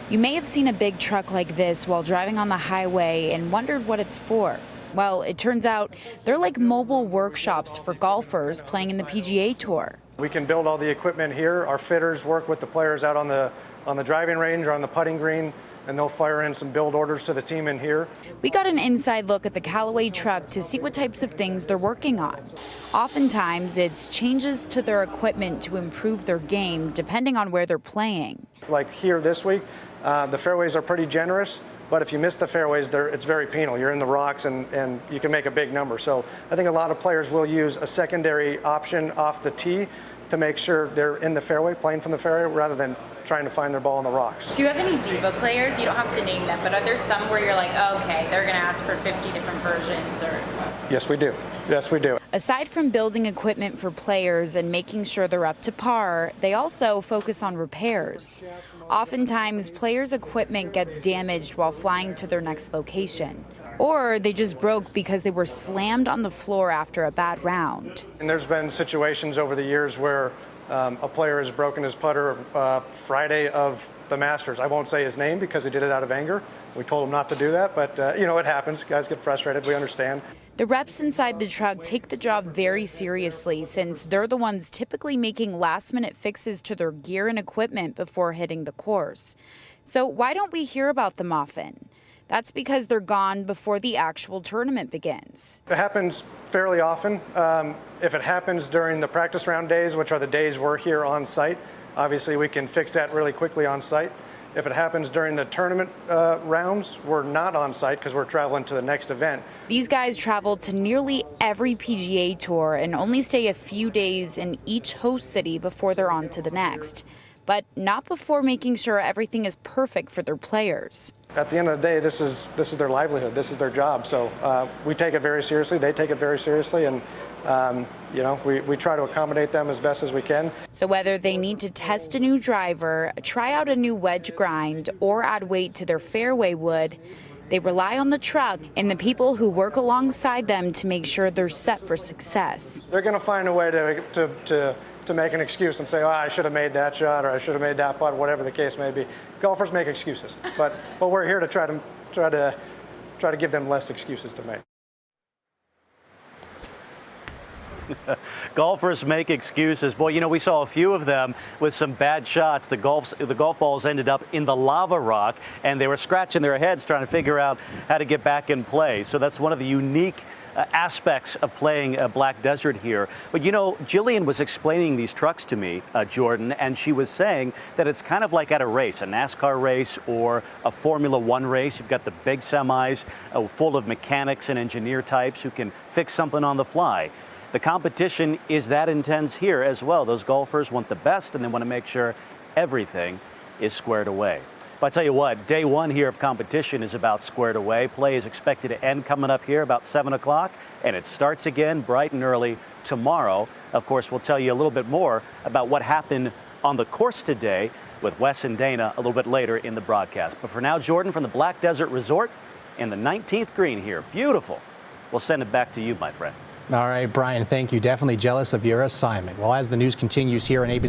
You may have seen a big truck like this while driving on the highway and wondered what it's for. Well, it turns out they're like mobile workshops for golfers playing in the PGA Tour. We can build all the equipment here. Our fitters work with the players out on the driving range or on the putting green, and they'll fire in some build orders to the team in here. We got an inside look at the Callaway truck to see what types of things they're working on. Oftentimes, it's changes to their equipment to improve their game, depending on where they're playing. Like here this week, the fairways are pretty generous, but if you miss the fairways, it's very penal. You're in the rocks, and you can make a big number. So I think a lot of players will use a secondary option off the tee to make sure they're in the fairway, playing from the fairway, rather than trying to find their ball in the rocks. Do you have any diva players? You don't have to name them, but are there some where you're like, oh, okay, they're going to ask for 50 different versions? Or Yes, we do. Yes, we do. Aside from building equipment for players and making sure they're up to par, they also focus on repairs. Oftentimes, players' equipment gets damaged while flying to their next location. Or they just broke because they were slammed on the floor after a bad round. And there's been situations over the years where a player has broken his putter Friday of the Masters. I won't say his name because he did it out of anger. We told him not to do that, but it happens. Guys get frustrated. We understand. The reps inside the truck take the job very seriously since they're the ones typically making last-minute fixes to their gear and equipment before hitting the course. So why don't we hear about them often? That's because they're gone before the actual tournament begins. It happens fairly often. If it happens during the practice round days, which are the days we're here on site, obviously we can fix that really quickly on site. If it happens during the tournament rounds, we're not on site because we're traveling to the next event. These guys travel to nearly every PGA Tour and only stay a few days in each host city before they're on to the next. But not before making sure everything is perfect for their players. At the end of the day, this is their livelihood. This is their job. So we take it very seriously. They take it very seriously, and we try to accommodate them as best as we can. So whether they need to test a new driver, try out a new wedge grind, or add weight to their fairway wood, they rely on the truck and the people who work alongside them to make sure they're set for success. They're going to find a way to make an excuse and say, oh, I should have made that shot, or I should have made that putt, whatever the case may be. Golfers make excuses, but we're here to try to give them less excuses to make. Golfers make excuses. Boy, we saw a few of them with some bad shots. The golf balls ended up in the lava rock, and they were scratching their heads trying to figure out how to get back in play. So that's one of the unique aspects of playing Black Desert here. But Jillian was explaining these trucks to me, Jordan, and she was saying that it's kind of like at a race, a NASCAR race or a Formula One race. You've got the big semis full of mechanics and engineer types who can fix something on the fly. The competition is that intense here as well. Those golfers want the best, and they want to make sure everything is squared away. But I tell you what, day one here of competition is about squared away. Play is expected to end coming up here about 7 o'clock, and it starts again bright and early tomorrow. Of course, we'll tell you a little bit more about what happened on the course today with Wes and Dana a little bit later in the broadcast. But for now, Jordan from the Black Desert Resort in the 19th green here. Beautiful. We'll send it back to you, my friend. All right, Brian, thank you. Definitely jealous of your assignment. Well, as the news continues here on ABC.